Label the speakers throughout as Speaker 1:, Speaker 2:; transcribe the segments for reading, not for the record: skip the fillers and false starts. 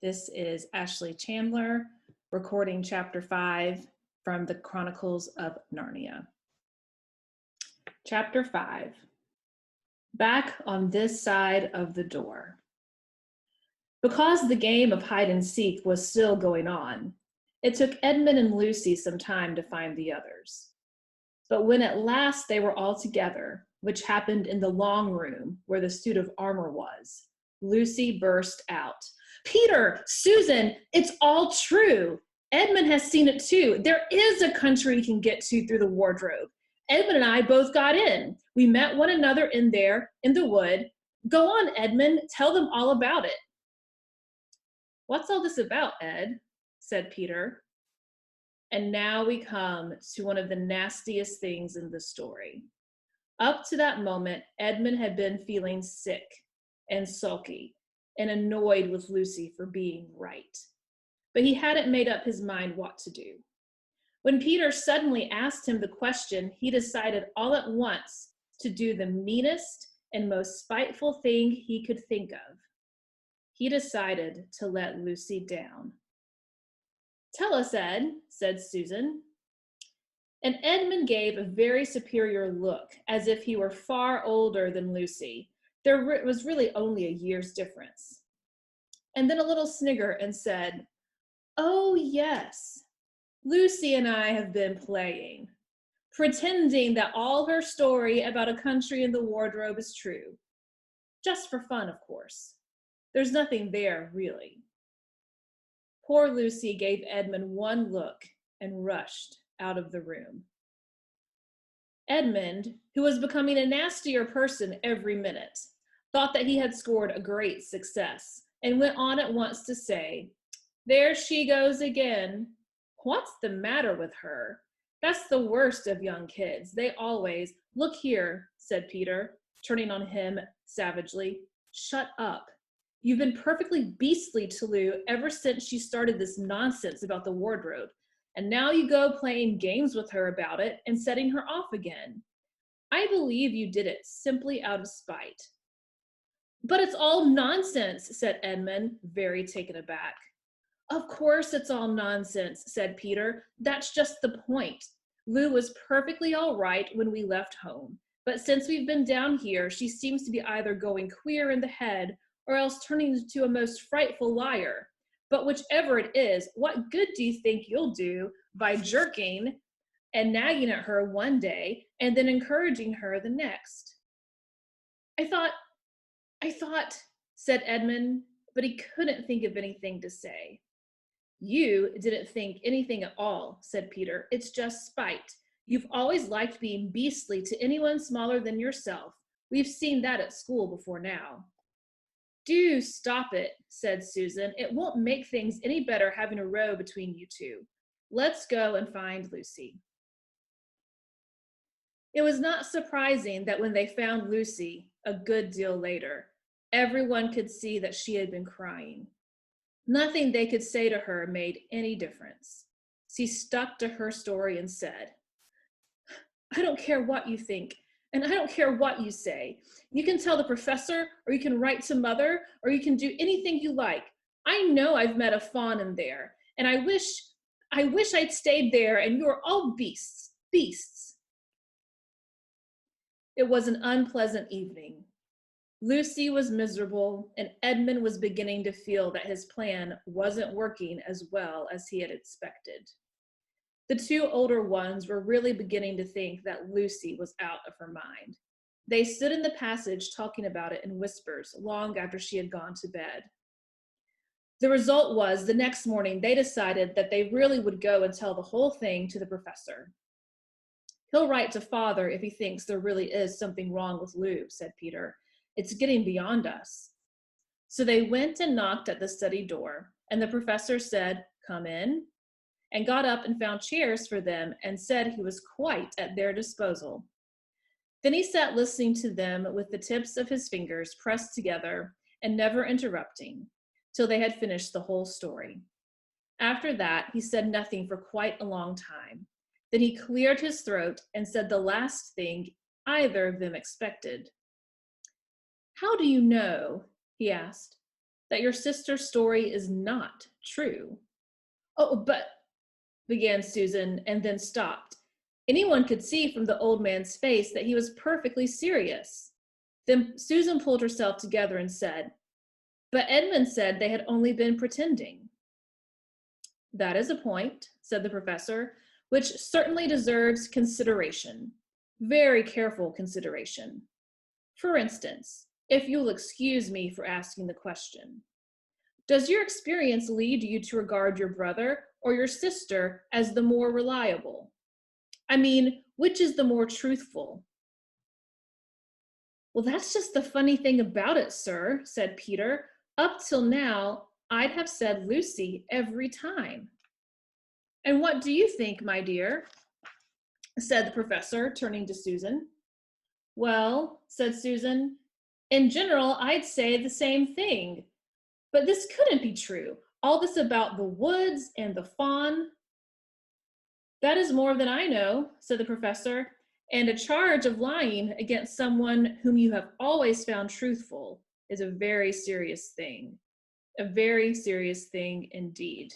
Speaker 1: This is Ashely Chandler recording chapter 5 from the Chronicles of Narnia. Chapter 5. Back on this side of the door. Because the game of hide and seek was still going on, it took Edmund and Lucy some time to find the others. But when at last they were all together, which happened in the long room where the suit of armor was, Lucy burst out. "Peter, Susan, it's all true. Edmund has seen it too. There is a country he can get to through the wardrobe. Edmund and I both got in. We met one another in there, in the wood. Go on, Edmund, tell them all about it." "What's all this about, Ed?" said Peter. And now we come to one of the nastiest things in the story. Up to that moment, Edmund had been feeling sick and sulky and annoyed with Lucy for being right. But he hadn't made up his mind what to do. When Peter suddenly asked him the question, he decided all at once to do the meanest and most spiteful thing he could think of. He decided to let Lucy down. "Tell us, Ed," said Susan. And Edmund gave a very superior look, as if he were far older than Lucy. There was really only a year's difference. And then a little snigger and said, "Oh, yes, Lucy and I have been playing, pretending that all her story about a country in the wardrobe is true. Just for fun, of course. There's nothing there, really." Poor Lucy gave Edmund one look and rushed out of the room. Edmund, who was becoming a nastier person every minute, thought that he had scored a great success and went on at once to say, "There she goes again. What's the matter with her? That's the worst of young kids. They always—" "Look here," said Peter, turning on him savagely. "Shut up. You've been perfectly beastly to Lou ever since she started this nonsense about the wardrobe. And now you go playing games with her about it and setting her off again. I believe you did it simply out of spite." "But it's all nonsense," said Edmund, very taken aback. "Of course it's all nonsense," said Peter. "That's just the point. Lou was perfectly all right when we left home. But since we've been down here, she seems to be either going queer in the head or else turning into a most frightful liar. But whichever it is, what good do you think you'll do by jerking and nagging at her one day and then encouraging her the next?" I thought, said Edmund, but he couldn't think of anything to say. "You didn't think anything at all," said Peter. "It's just spite. You've always liked being beastly to anyone smaller than yourself. We've seen that at school before now." "Do stop it," said Susan. "It won't make things any better having a row between you two. Let's go and find Lucy." It was not surprising that when they found Lucy, a good deal later, everyone could see that she had been crying. Nothing they could say to her made any difference. She stuck to her story and said, "I don't care what you think, and I don't care what you say. You can tell the professor, or you can write to Mother, or you can do anything you like. I know I've met a fawn in there, and I wish I'd stayed there, and you're all beasts. It was an unpleasant evening. Lucy was miserable, and Edmund was beginning to feel that his plan wasn't working as well as he had expected. The two older ones were really beginning to think that Lucy was out of her mind. They stood in the passage talking about it in whispers long after she had gone to bed. The result was, the next morning, they decided that they really would go and tell the whole thing to the professor. "He'll write to Father if he thinks there really is something wrong with Lou," said Peter. "It's getting beyond us." So they went and knocked at the study door, and the professor said, "Come in," and got up and found chairs for them and said he was quite at their disposal. Then he sat listening to them with the tips of his fingers pressed together and never interrupting, till they had finished the whole story. After that, he said nothing for quite a long time. Then he cleared his throat and said the last thing either of them expected. "How do you know," he asked, that your sister's story is not true. Oh, but, began Susan, and then stopped. Anyone could see from the old man's face that he was perfectly serious. Then Susan pulled herself together and said, "But Edmund said they had only been pretending." "That is a point," said the professor, "which certainly deserves consideration. Very careful consideration. For instance, if you'll excuse me for asking the question, does your experience lead you to regard your brother or your sister as the more reliable? I mean, which is the more truthful?" "Well, that's just the funny thing about it, sir," said Peter. "Up till now, I'd have said Lucy every time." "And what do you think, my dear?" said the professor, turning to Susan. "Well," said Susan, "in general, I'd say the same thing. But this couldn't be true. All this about the woods and the fawn." "That is more than I know," said the professor, "and a charge of lying against someone whom you have always found truthful is a very serious thing. A very serious thing indeed."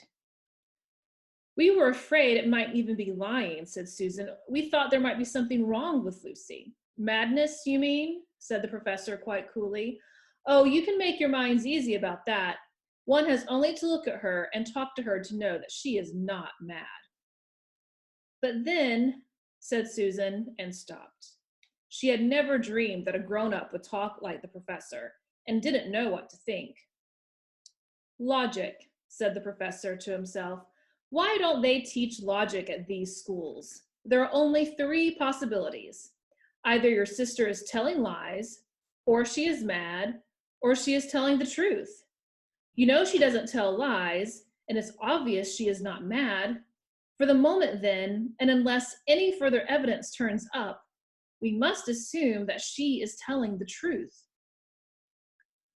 Speaker 1: "We were afraid it might even be lying," said Susan. "We thought there might be something wrong with Lucy." "Madness, you mean?" said the professor quite coolly. "Oh, you can make your minds easy about that. One has only to look at her and talk to her to know that she is not mad." "But then," said Susan, and stopped. She had never dreamed that a grown-up would talk like the professor, and didn't know what to think. "Logic," said the professor to himself. "Why don't they teach logic at these schools? There are only 3 possibilities. Either your sister is telling lies, or she is mad, or she is telling the truth. You know she doesn't tell lies, and it's obvious she is not mad. For the moment then, and unless any further evidence turns up, we must assume that she is telling the truth."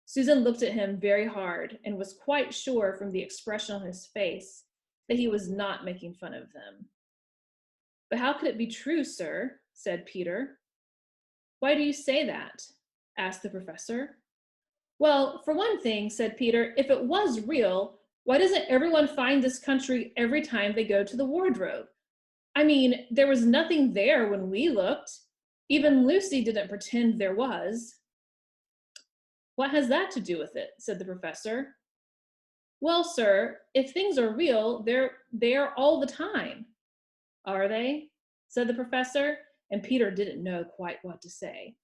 Speaker 1: Susan looked at him very hard and was quite sure from the expression on his face that he was not making fun of them. "But how could it be true, sir?" said Peter. "Why do you say that?" asked the professor. "Well, for one thing," said Peter, "if it was real, why doesn't everyone find this country every time they go to the wardrobe? I mean, there was nothing there when we looked. Even Lucy didn't pretend there was." "What has that to do with it?" said the professor. "Well, sir, if things are real, they're there all the time." "Are they?" said the professor, and Peter didn't know quite what to say.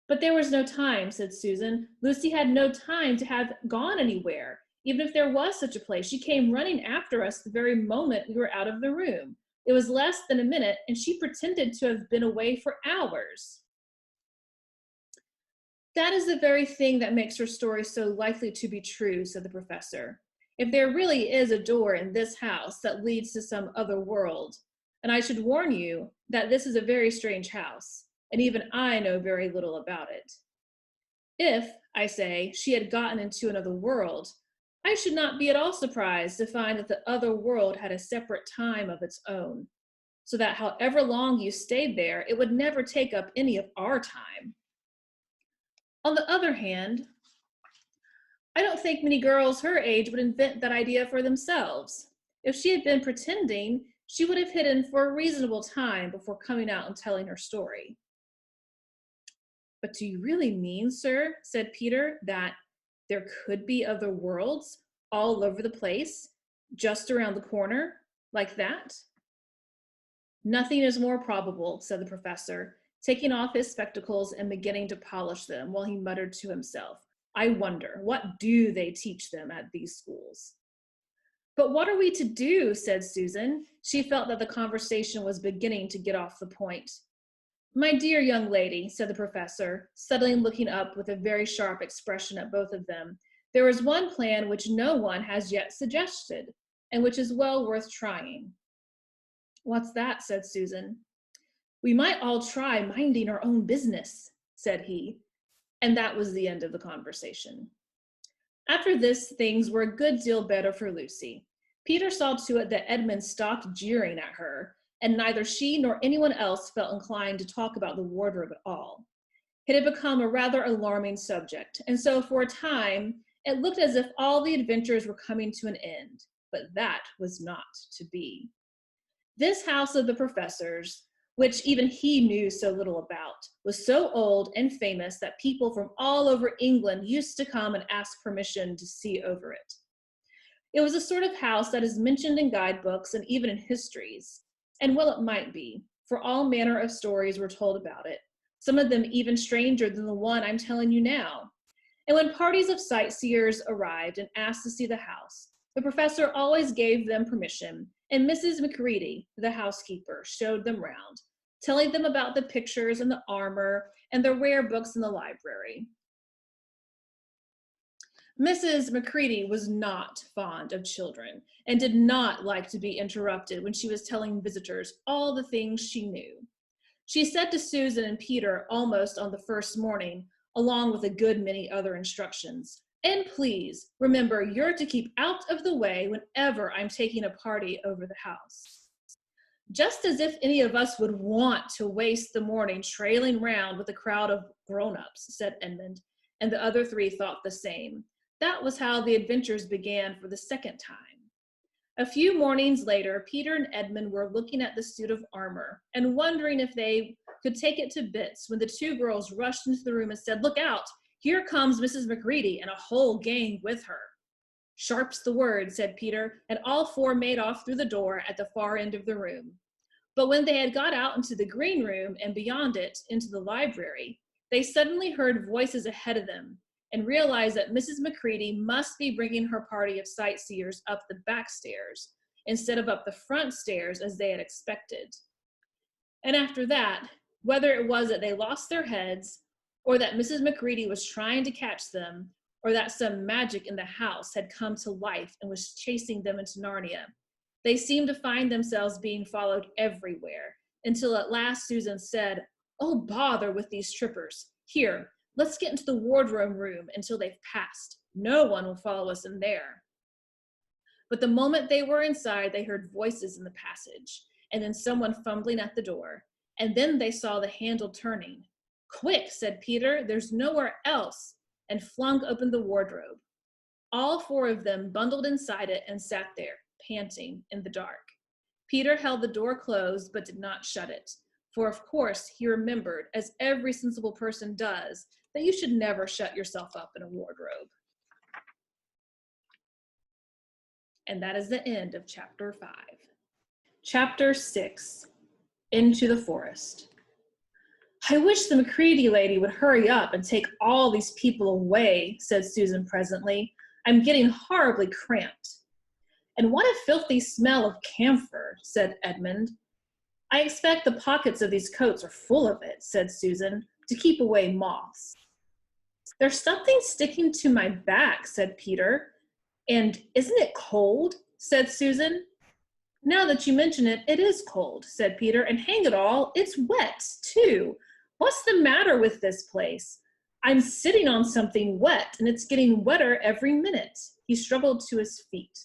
Speaker 1: "But there was no time," said Susan. "Lucy had no time to have gone anywhere. Even if there was such a place, she came running after us the very moment we were out of the room. It was less than a minute, and she pretended to have been away for hours." "That is the very thing that makes her story so likely to be true," said the professor. "If there really is a door in this house that leads to some other world, and I should warn you that this is a very strange house, and even I know very little about it. If, I say, she had gotten into another world, I should not be at all surprised to find that the other world had a separate time of its own, so that however long you stayed there, it would never take up any of our time. On the other hand, I don't think many girls her age would invent that idea for themselves. If she had been pretending, she would have hidden for a reasonable time before coming out and telling her story." "But do you really mean, sir," said Peter, "that there could be other worlds all over the place, just around the corner, like that?" "Nothing is more probable," said the professor, taking off his spectacles and beginning to polish them while he muttered to himself, "I wonder, what do they teach them at these schools?" "But what are we to do?" said Susan. She felt that the conversation was beginning to get off the point. "My dear young lady," said the professor, suddenly looking up with a very sharp expression at both of them, "there is one plan which no one has yet suggested, and which is well worth trying." "What's that?" said Susan. "We might all try minding our own business," said he, and that was the end of the conversation. After this, things were a good deal better for Lucy. Peter saw to it that Edmund stopped jeering at her, and neither she nor anyone else felt inclined to talk about the wardrobe at all. It had become a rather alarming subject, and so for a time It looked as if all the adventures were coming to an end, but that was not to be. This house of the professor's, which even he knew so little about, was so old and famous that people from all over England used to come and ask permission to see over it. It was a sort of house that is mentioned in guidebooks and even in histories, and well it might be, for all manner of stories were told about it, some of them even stranger than the one I'm telling you now. And when parties of sightseers arrived and asked to see the house, the professor always gave them permission, and Mrs. Macready, the housekeeper, showed them round, telling them about the pictures and the armor and the rare books in the library. Mrs. Macready was not fond of children and did not like to be interrupted when she was telling visitors all the things she knew. She said to Susan and Peter almost on the first morning, along with a good many other instructions, "And please remember you're to keep out of the way whenever I'm taking a party over the house." Just as if any of us would want to waste the morning trailing round with a crowd of grown-ups, said Edmund, and the other three thought the same. That was how the adventures began for the second time. A few mornings later, Peter and Edmund were looking at the suit of armor and wondering if they could take it to bits when the two girls rushed into the room and said, "Look out, here comes Mrs. Macready and a whole gang with her." "Sharp's the word," said Peter, and all four made off through the door at the far end of the room. But when they had got out into the green room and beyond it into the library, they suddenly heard voices ahead of them and realized that Mrs. Macready must be bringing her party of sightseers up the back stairs instead of up the front stairs as they had expected. And after that, whether it was that they lost their heads or that Mrs. Macready was trying to catch them or that some magic in the house had come to life and was chasing them into Narnia, they seemed to find themselves being followed everywhere until at last Susan said, "Oh, bother with these trippers. Here, let's get into the wardrobe room until they've passed. No one will follow us in there." But the moment they were inside, they heard voices in the passage, and then someone fumbling at the door, and then they saw the handle turning. "Quick," said Peter, "there's nowhere else," and flung open the wardrobe. All four of them bundled inside it and sat there, panting in the dark. Peter held the door closed but did not shut it, for of course he remembered, as every sensible person does, that you should never shut yourself up in a wardrobe. And that is the end of chapter 5. Chapter 6, Into the Forest. "I wish the Macready lady would hurry up and take all these people away," said Susan presently. "I'm getting horribly cramped." "And what a filthy smell of camphor," said Edmund. "I expect the pockets of these coats are full of it," said Susan, "to keep away moths." "There's something sticking to my back," said Peter. "And isn't it cold?" said Susan. "Now that you mention it, it is cold," said Peter, "and hang it all, it's wet, too. What's the matter with this place? I'm sitting on something wet, and it's getting wetter every minute." He struggled to his feet.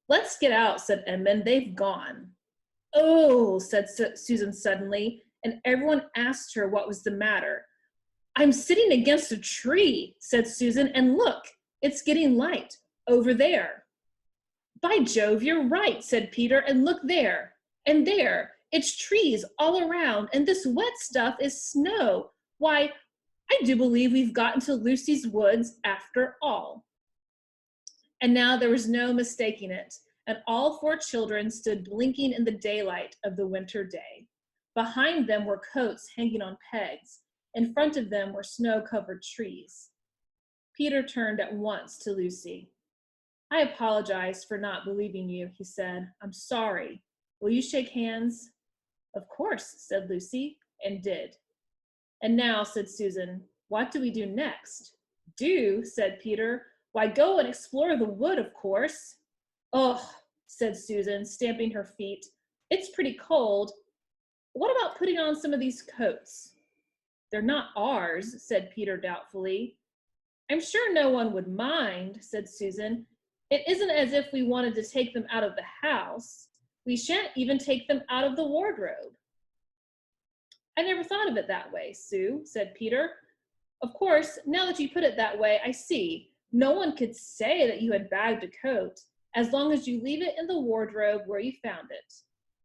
Speaker 1: "Let's get out," said Edmund. "They've gone." "Oh," said Susan suddenly, and everyone asked her what was the matter. "I'm sitting against a tree," said Susan, "and look, it's getting light over there." "By Jove, you're right," said Peter, "and look there, and there. It's trees all around, and this wet stuff is snow. Why, I do believe we've got into Lucy's woods after all." And now there was no mistaking it, and all four children stood blinking in the daylight of the winter day. Behind them were coats hanging on pegs. In front of them were snow-covered trees. Peter turned at once to Lucy. "I apologize for not believing you," he said. "I'm sorry. Will you shake hands?" "Of course," said Lucy, and did. "And now," said Susan, "what do we do next?" "Do?" said Peter. "Why, go and explore the wood, of course." "Oh," said Susan, stamping her feet, "it's pretty cold. What about putting on some of these coats?" "They're not ours," said Peter doubtfully. "I'm sure no one would mind," said Susan. "It isn't as if we wanted to take them out of the house. We shan't even take them out of the wardrobe." "I never thought of it that way, Sue," said Peter. "Of course, now that you put it that way, I see. No one could say that you had bagged a coat as long as you leave it in the wardrobe where you found it.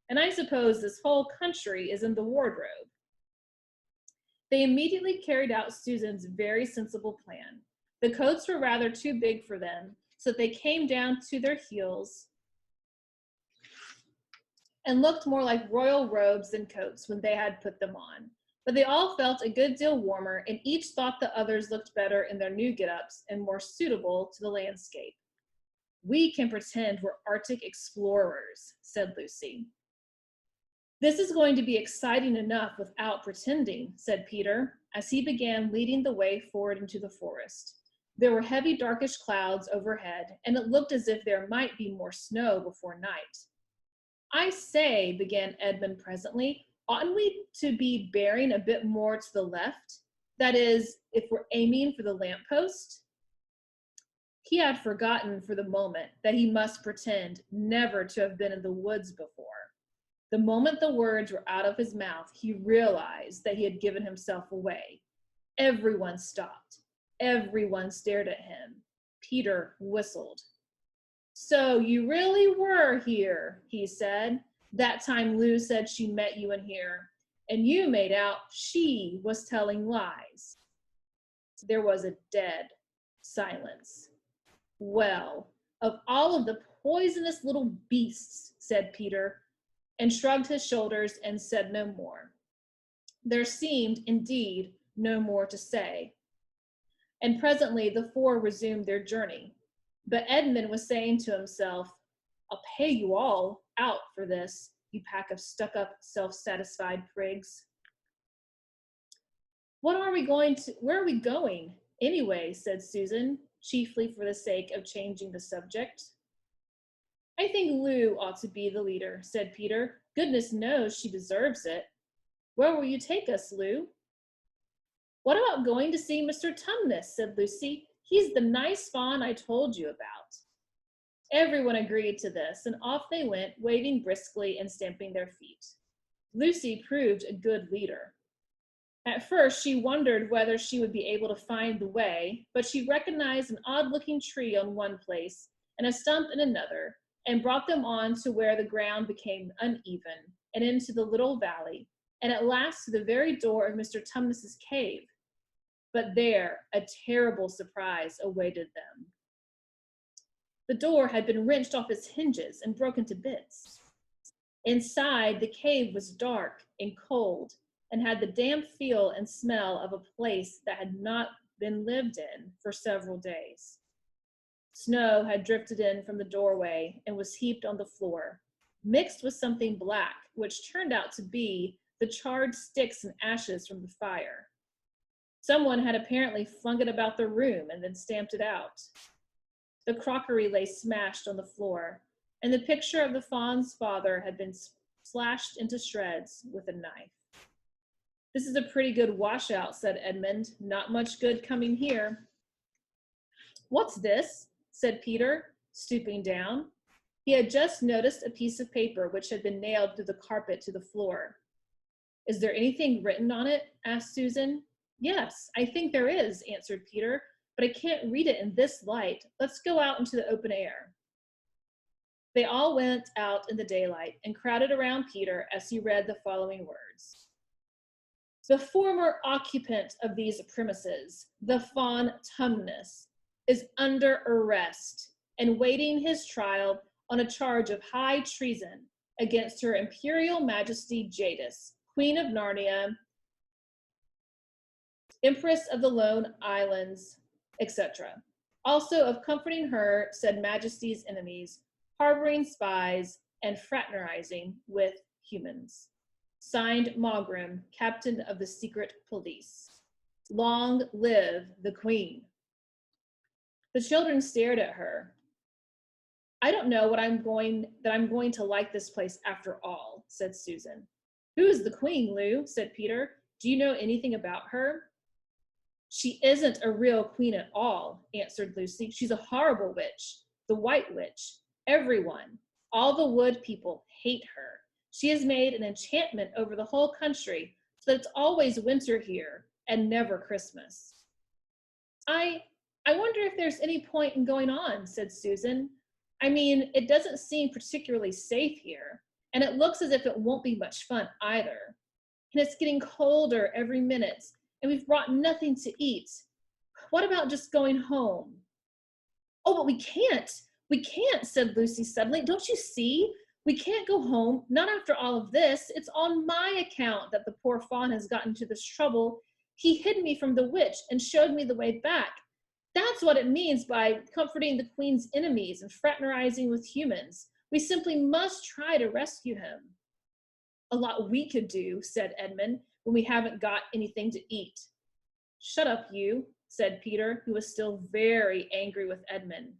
Speaker 1: And I suppose this whole country is in the wardrobe. They immediately carried out Susan's very sensible plan. The coats were rather too big for them, so they came down to their heels and looked more like royal robes than coats when they had put them on. But they all felt a good deal warmer, and each thought the others looked better in their new get-ups and more suitable to the landscape. "We can pretend we're Arctic explorers," said Lucy. "This is going to be exciting enough without pretending," said Peter, as he began leading the way forward into the forest. There were heavy darkish clouds overhead, and it looked as if there might be more snow before night. "I say," began Edmund presently, "oughtn't we to be bearing a bit more to the left? That is, if we're aiming for the lamppost?" He had forgotten for the moment that he must pretend never to have been in the woods before. The moment the words were out of his mouth, he realized that he had given himself away. Everyone stopped. Everyone stared at him. Peter whistled. "So you really were here," he said. "That time Lou said she met you in here, and you made out she was telling lies." There was a dead silence. "Well, of all of the poisonous little beasts," said Peter, and shrugged his shoulders and said no more. There seemed, indeed, no more to say. And presently the four resumed their journey. But Edmund was saying to himself, "I'll pay you all out for this, you pack of stuck-up, self-satisfied prigs." Where are we going, anyway?" said Susan, chiefly for the sake of changing the subject. "I think Lou ought to be the leader," said Peter. "Goodness knows she deserves it. Where will you take us, Lou?" "What about going to see Mr. Tumnus?" said Lucy. "He's the nice fawn I told you about." Everyone agreed to this, and off they went, waving briskly and stamping their feet. Lucy proved a good leader. At first, she wondered whether she would be able to find the way, but she recognized an odd-looking tree on one place and a stump in another, and brought them on to where the ground became uneven, and into the little valley, and at last to the very door of Mr. Tumnus's cave. But there, a terrible surprise awaited them. The door had been wrenched off its hinges and broken to bits. Inside, the cave was dark and cold, and had the damp feel and smell of a place that had not been lived in for several days. Snow had drifted in from the doorway and was heaped on the floor, mixed with something black, which turned out to be the charred sticks and ashes from the fire. Someone had apparently flung it about the room and then stamped it out. The crockery lay smashed on the floor, and the picture of the fawn's father had been slashed into shreds with a knife. "This is a pretty good washout," said Edmund. "Not much good coming here." "What's this?" said Peter, stooping down. He had just noticed a piece of paper which had been nailed through the carpet to the floor. "Is there anything written on it?" asked Susan. "Yes, I think there is," answered Peter, "but I can't read it in this light. Let's go out into the open air." They all went out in the daylight and crowded around Peter as he read the following words. "The former occupant of these premises, the Fawn Tumnus, is under arrest and waiting his trial on a charge of high treason against Her Imperial Majesty Jadis, Queen of Narnia, Empress of the Lone Islands, etc. Also of comforting her said Majesty's enemies, harboring spies, and fraternizing with humans. Signed, Maugrim, Captain of the Secret Police. Long live the Queen." The children stared at her. "I don't know that I'm going to like this place after all," said Susan. "Who is the Queen, Lou?" said Peter. "Do you know anything about her?" "She isn't a real queen at all," answered Lucy. "She's a horrible witch, the White Witch. Everyone, all the wood people, hate her. She has made an enchantment over the whole country so that it's always winter here and never Christmas." I I wonder if there's any point in going on, said Susan. I mean, it doesn't seem particularly safe here, and it looks as if it won't be much fun either. And it's getting colder every minute, and we've brought nothing to eat. What about just going home? Oh, but we can't. We can't, said Lucy suddenly. Don't you see? We can't go home, not after all of this. It's on my account that the poor fawn has gotten into this trouble. He hid me from the witch and showed me the way back. That's what it means by comforting the queen's enemies and fraternizing with humans. We simply must try to rescue him. A lot we could do, said Edmund, when we haven't got anything to eat. Shut up, you, said Peter, who was still very angry with Edmund.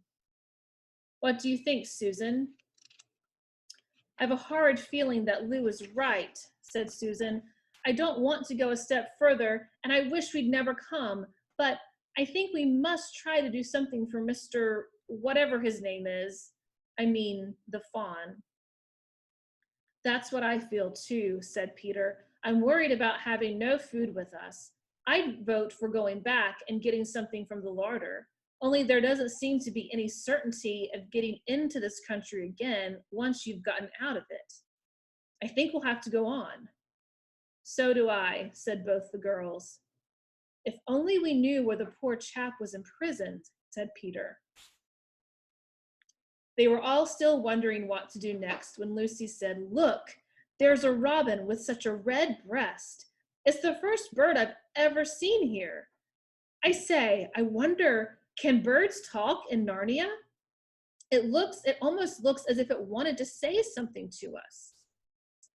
Speaker 1: What do you think, Susan? I have a horrid feeling that Lou is right, said Susan. I don't want to go a step further, and I wish we'd never come, but I think we must try to do something for Mr. whatever his name is. I mean, the fawn. That's what I feel too, said Peter. I'm worried about having no food with us. I'd vote for going back and getting something from the larder. Only there doesn't seem to be any certainty of getting into this country again once you've gotten out of it. I think we'll have to go on. So do I, said both the girls. If only we knew where the poor chap was imprisoned, said Peter. They were all still wondering what to do next when Lucy said, Look, there's a robin with such a red breast. It's the first bird I've ever seen here. I say, I wonder, can birds talk in Narnia? It almost looks as if it wanted to say something to us.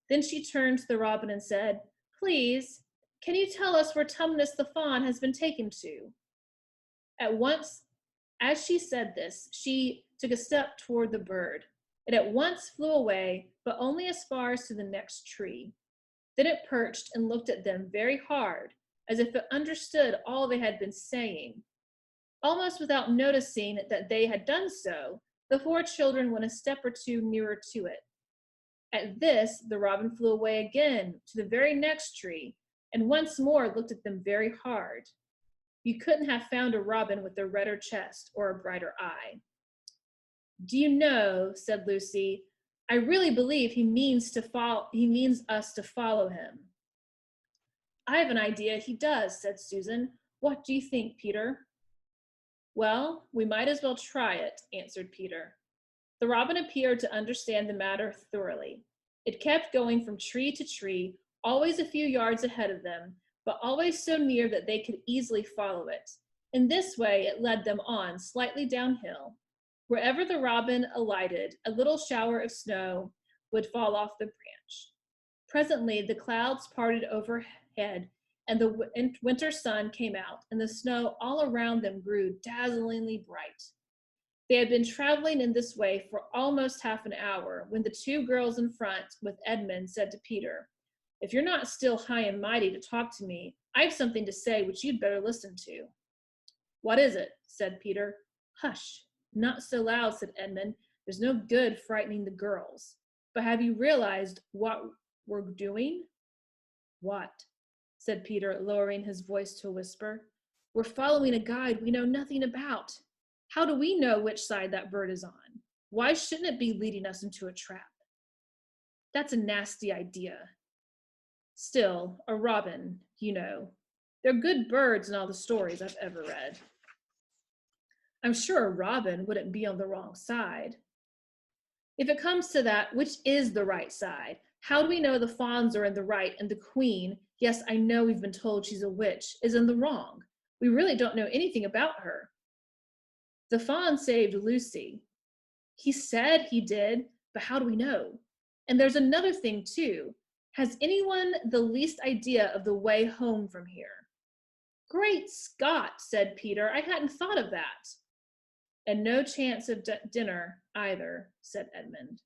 Speaker 1: Then she turned to the robin and said, Please, can you tell us where Tumnus the fawn has been taken to? At once, as she said this, she took a step toward the bird. It at once flew away, but only as far as to the next tree. Then it perched and looked at them very hard, as if it understood all they had been saying. Almost without noticing that they had done so, the four children went a step or two nearer to it. At this, the robin flew away again to the very next tree, and once more looked at them very hard. You couldn't have found a robin with a redder chest or a brighter eye. Do you know, said Lucy, I really believe he means us to follow him. I have an idea he does, said Susan. What do you think, Peter? Well, we might as well try it, answered Peter. The robin appeared to understand the matter thoroughly. It kept going from tree to tree, always a few yards ahead of them, but always so near that they could easily follow it. In this way, it led them on, slightly downhill. Wherever the robin alighted, a little shower of snow would fall off the branch. Presently, the clouds parted overhead, and the winter sun came out, and the snow all around them grew dazzlingly bright. They had been traveling in this way for almost half an hour when the two girls in front with Edmund said to Peter, If you're not still high and mighty to talk to me, I have something to say which you'd better listen to. What is it? Said Peter. Hush, not so loud, said Edmund. There's no good frightening the girls. But have you realized what we're doing? What? Said Peter, lowering his voice to a whisper. We're following a guide we know nothing about. How do we know which side that bird is on? Why shouldn't it be leading us into a trap? That's a nasty idea. Still, a robin, you know. They're good birds in all the stories I've ever read. I'm sure a robin wouldn't be on the wrong side. If it comes to that, which is the right side? How do we know the fawns are in the right and the queen, yes, I know we've been told she's a witch, is in the wrong? We really don't know anything about her. The fawn saved Lucy. He said he did, but how do we know? And there's another thing too. Has anyone the least idea of the way home from here? Great Scott, said Peter, I hadn't thought of that. And no chance of dinner either, said Edmund.